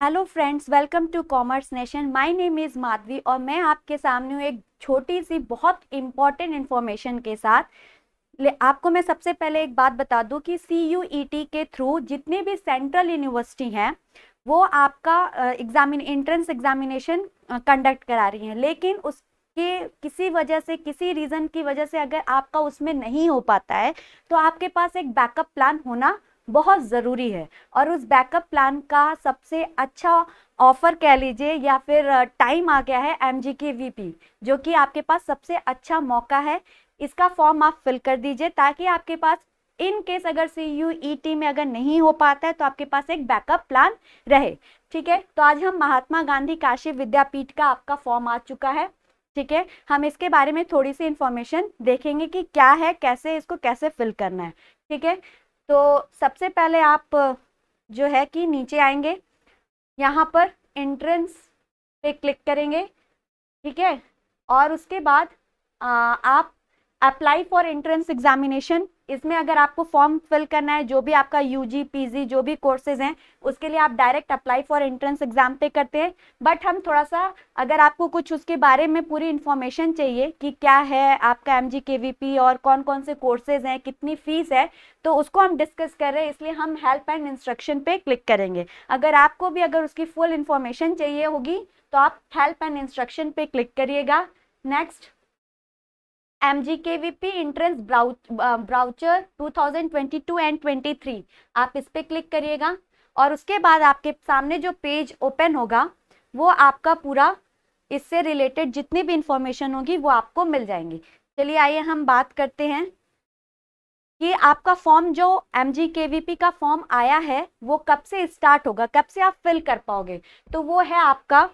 Hello friends, welcome to Commerce Nation. My name is Madhavi और मैं आपके सामने हूँ एक छोटी सी बहुत इम्पॉर्टेंट इन्फॉर्मेशन के साथ। आपको मैं सबसे पहले एक बात बता दूं कि CUET के थ्रू जितने भी सेंट्रल यूनिवर्सिटी हैं वो आपका एंट्रेंस एग्जामिनेशन कंडक्ट करा रही हैं, लेकिन उसके किसी वजह से, किसी रीज़न की वजह से अगर आपका उसमें नहीं हो पाता है तो आपके पास एक बैकअप प्लान होना बहुत ज़रूरी है। और उस बैकअप प्लान का सबसे अच्छा ऑफर कह लीजिए या फिर टाइम आ गया है MGKVP, जो कि आपके पास सबसे अच्छा मौका है। इसका फॉर्म आप फिल कर दीजिए ताकि आपके पास इन केस अगर CUET में अगर नहीं हो पाता है तो आपके पास एक बैकअप प्लान रहे। ठीक है, तो आज हम महात्मा गांधी काशी विद्यापीठ का आपका फॉर्म आ चुका है। ठीक है, हम इसके बारे में थोड़ी सी इंफॉर्मेशन देखेंगे कि क्या है, कैसे इसको कैसे फिल करना है। ठीक है, तो सबसे पहले आप जो है कि नीचे आएंगे, यहाँ पर एंट्रेंस पे क्लिक करेंगे। ठीक है, और उसके बाद आप अप्लाई फॉर एंट्रेंस एग्जामिनेशन, इसमें अगर आपको फॉर्म फिल करना है, जो भी आपका UG PG जो भी कोर्सेज हैं उसके लिए आप direct apply for entrance exam पे करते हैं। बट हम थोड़ा सा, अगर आपको कुछ उसके बारे में पूरी इंफॉर्मेशन चाहिए कि क्या है आपका MGKVP और कौन कौन से कोर्सेज हैं, कितनी फीस है, तो उसको हम डिस्कस कर रहे हैं, इसलिए हम हेल्प एंड इंस्ट्रक्शन पे क्लिक करेंगे। अगर आपको भी अगर उसकी फुल इंफॉर्मेशन चाहिए होगी तो आप हेल्प एंड इंस्ट्रक्शन पे क्लिक करिएगा। Next, MGKVP entrance brochure 2022 and 23, आप इस पे क्लिक करिएगा और उसके बाद आपके सामने जो पेज ओपन होगा वो आपका पूरा इससे रिलेटेड जितनी भी इंफॉर्मेशन होगी वो आपको मिल जाएंगी। चलिए आइए हम बात करते हैं कि आपका फॉर्म, जो MGKVP का फॉर्म आया है वो कब से स्टार्ट होगा, कब से आप फिल कर पाओगे। तो वो है आपका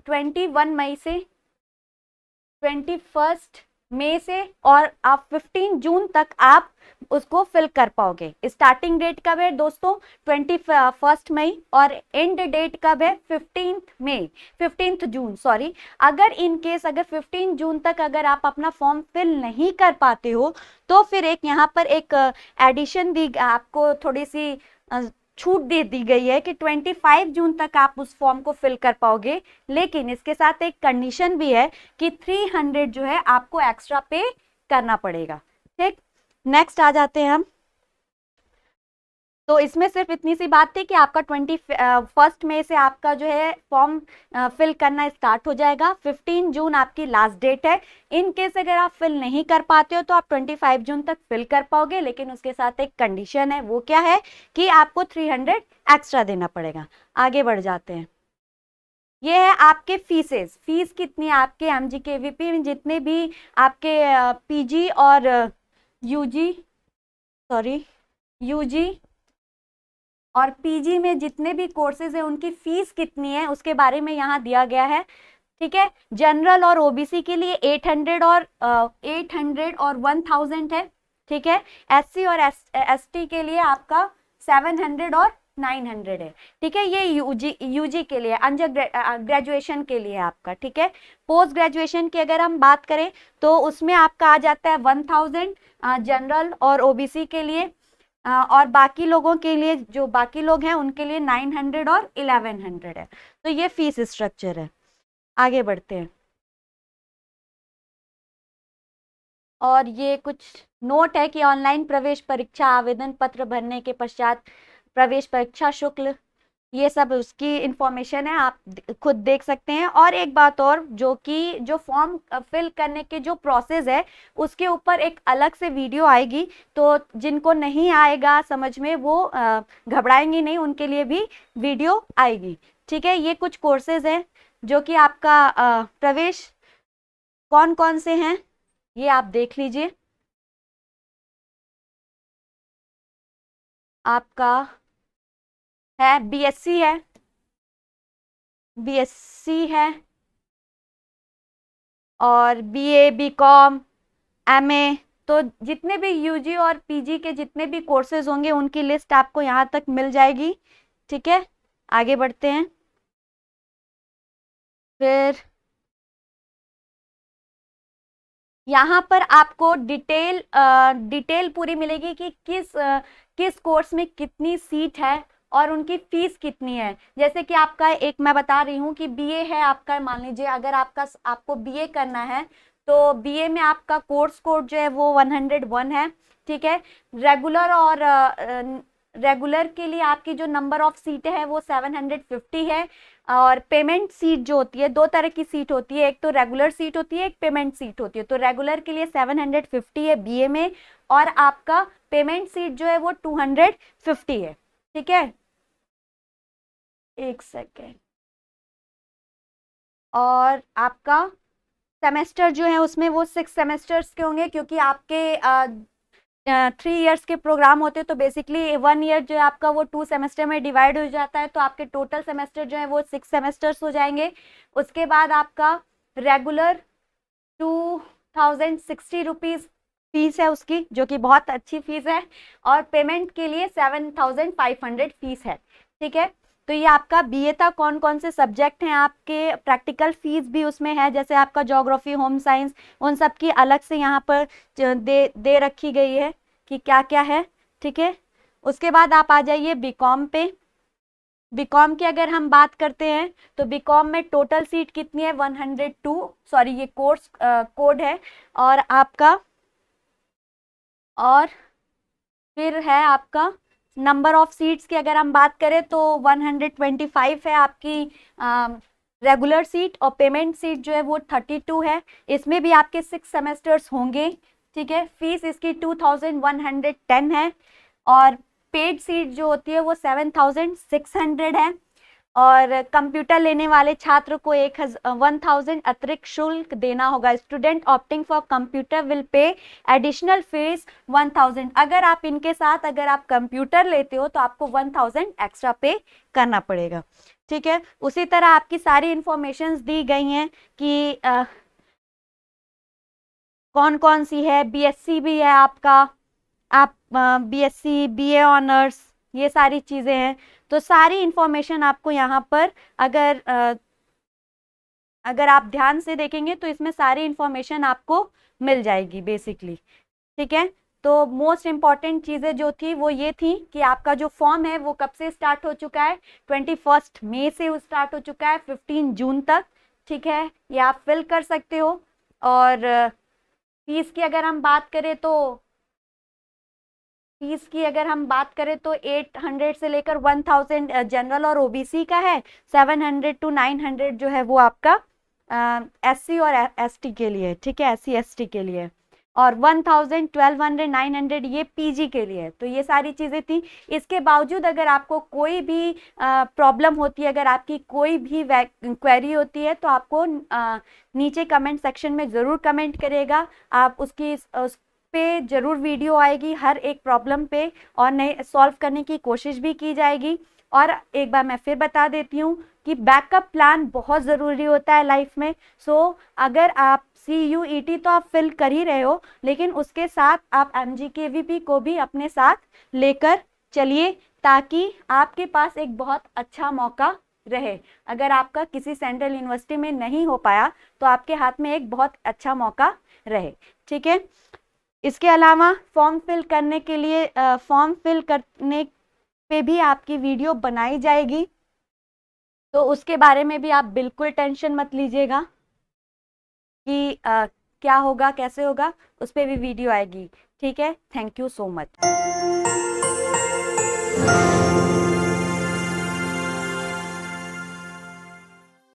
21 मई से 21 मई से, और आप 15 जून तक आप उसको फिल कर पाओगे। स्टार्टिंग डेट कब है दोस्तों? 21 मई, और एंड डेट कब है? 15 जून, सॉरी। अगर इन केस अगर 15 जून तक अगर आप अपना फॉर्म फिल नहीं कर पाते हो तो फिर एक यहाँ पर एक एडिशन दी, आपको थोड़ी सी छूट दे दी गई है कि 25 जून तक आप उस फॉर्म को फिल कर पाओगे, लेकिन इसके साथ एक कंडीशन भी है कि 300 जो है आपको एक्स्ट्रा पे करना पड़ेगा। ठीक, नेक्स्ट आ जाते हैं हम। तो इसमें सिर्फ इतनी सी बात थी कि आपका 21 मई से आपका जो है फॉर्म फिल करना स्टार्ट हो जाएगा। 15 जून आपकी लास्ट डेट है। इन केस अगर आप फिल नहीं कर पाते हो तो आप 25 जून तक फिल कर पाओगे, लेकिन उसके साथ एक कंडीशन है। वो क्या है कि आपको 300 एक्स्ट्रा देना पड़ेगा। आगे बढ़ जाते हैं। ये है आपके फीसेस, फीस कितनी है आपके MGKVP में, जितने भी आपके PG और UG, सॉरी, UG और PG में जितने भी कोर्सेज हैं उनकी फीस कितनी है उसके बारे में यहाँ दिया गया है। ठीक है, जनरल और OBC के लिए 800 और 1000 है। ठीक है, SC और ST के लिए आपका 700 और 900 है। ठीक है, ये यूजी के लिए, अंडर ग्रेजुएशन के लिए आपका। ठीक है, पोस्ट ग्रेजुएशन की अगर हम बात करें तो उसमें आपका आ जाता है 1000 जनरल और OBC के लिए, और बाकी लोगों के लिए, जो बाकी लोग हैं उनके लिए 900 और 1100 है। तो ये फीस स्ट्रक्चर है। आगे बढ़ते हैं, और ये कुछ नोट है कि ऑनलाइन प्रवेश परीक्षा आवेदन पत्र भरने के पश्चात प्रवेश परीक्षा शुल्क, ये सब उसकी इंफॉर्मेशन है, आप खुद देख सकते हैं। और एक बात और, जो कि जो फॉर्म फिल करने के जो प्रोसेस है उसके ऊपर एक अलग से वीडियो आएगी, तो जिनको नहीं आएगा समझ में वो घबराएंगे नहीं, उनके लिए भी वीडियो आएगी। ठीक है, ये कुछ कोर्सेज हैं जो कि आपका प्रवेश कौन कौन से हैं ये आप देख लीजिए। आपका है BSc है, BSc है, और BA BCom MA, तो जितने भी UG और PG के जितने भी कोर्सेज होंगे उनकी लिस्ट आपको यहाँ तक मिल जाएगी। ठीक है, आगे बढ़ते हैं। फिर यहाँ पर आपको डिटेल पूरी मिलेगी कि किस कोर्स में कितनी सीट है, और उनकी फीस कितनी है। जैसे कि आपका एक मैं बता रही हूँ कि बीए है आपका, मान लीजिए अगर आपको बीए करना है तो बीए में आपका कोर्स कोड जो है वो 101 है, ठीक है। रेगुलर और रेगुलर के लिए आपकी जो नंबर ऑफ सीटें है वो 750 है। और पेमेंट सीट जो होती है, दो तरह की सीट होती है, एक तो रेगुलर सीट होती है, एक पेमेंट सीट होती है। तो रेगुलर के लिए 750 है बीए में, और आपका पेमेंट सीट जो है वो 250 है, ठीक है। एक सेकेंड। और आपका सेमेस्टर जो है उसमें वो 6 सेमेस्टर्स के होंगे, क्योंकि आपके 3 इयर्स के प्रोग्राम होते हैं, तो बेसिकली 1 ईयर जो है आपका वो 2 सेमेस्टर में डिवाइड हो जाता है, तो आपके टोटल सेमेस्टर जो है वो 6 सेमेस्टर्स हो जाएंगे। उसके बाद आपका रेगुलर 2060 रुपीज़ फीस है उसकी, जो कि बहुत अच्छी फीस है, और पेमेंट के लिए 7500 फीस है, ठीक है। तो ये आपका बीए था। कौन कौन से सब्जेक्ट हैं आपके, प्रैक्टिकल फीस भी उसमें है, जैसे आपका ज्योग्राफी, होम साइंस, उन सब की अलग से यहाँ पर दे रखी गई है कि क्या क्या है, ठीक है। उसके बाद आप आ जाइए बीकॉम पे। बीकॉम की अगर हम बात करते हैं तो बीकॉम में टोटल सीट कितनी है, 102, सॉरी ये कोर्स कोड है। और आपका और फिर है आपका नंबर ऑफ सीट्स की अगर हम बात करें तो 125 है आपकी रेगुलर सीट, और पेमेंट सीट जो है वो 32 है। इसमें भी आपके 6 सेमेस्टर्स होंगे, ठीक है। फीस इसकी 2110 है, और पेड सीट जो होती है वो 7600 है। और कंप्यूटर लेने वाले छात्र को 1000 अतिरिक्त शुल्क देना होगा। Student opting for computer will pay additional fees 1000। अगर आप इनके साथ अगर आप कंप्यूटर लेते हो तो आपको 1000 एक्स्ट्रा पे करना पड़ेगा, ठीक है। उसी तरह आपकी सारी इंफॉर्मेशन दी गई हैं कि कौन कौन सी है। बीएससी भी है आपका, आप बीएससी, बीए ऑनर्स, ये सारी चीज़ें हैं। तो सारी इंफॉर्मेशन आपको यहाँ पर अगर आप ध्यान से देखेंगे तो इसमें सारी इंफॉर्मेशन आपको मिल जाएगी बेसिकली, ठीक है। तो मोस्ट इम्पॉर्टेंट चीज़ें जो थी वो ये थी कि आपका जो फॉर्म है वो कब से स्टार्ट हो चुका है, 21 मई से वो स्टार्ट हो चुका है 15 जून तक, ठीक है। ये आप फिल कर सकते हो। और फीस की अगर हम बात करें तो 800 से लेकर 1000 जनरल और ओबीसी का है। 700 to 900 जो है वो आपका एससी और एसटी के लिए, ठीक है, एससी एसटी के लिए। और 1000, 1200, 900 ये पीजी के लिए। तो ये सारी चीज़ें थी। इसके बावजूद अगर आपको कोई भी प्रॉब्लम होती है, अगर आपकी कोई भी क्वेरी होती है तो आपको नीचे कमेंट सेक्शन में ज़रूर कमेंट करेगा। आप उस पे ज़रूर वीडियो आएगी हर एक प्रॉब्लम पे, और नए सॉल्व करने की कोशिश भी की जाएगी। और एक बार मैं फिर बता देती हूँ कि बैकअप प्लान बहुत ज़रूरी होता है लाइफ में। सो अगर आप CUET तो आप फिल कर ही रहे हो, लेकिन उसके साथ आप MGKVP को भी अपने साथ लेकर चलिए, ताकि आपके पास एक बहुत अच्छा मौका रहे। अगर आपका किसी सेंट्रल यूनिवर्सिटी में नहीं हो पाया तो आपके हाथ में एक बहुत अच्छा मौका रहे, ठीक है। इसके अलावा फॉर्म फिल करने पे भी आपकी वीडियो बनाई जाएगी, तो उसके बारे में भी आप बिल्कुल टेंशन मत लीजिएगा कि क्या होगा कैसे होगा, उस पर भी वीडियो आएगी, ठीक है। Thank you so much.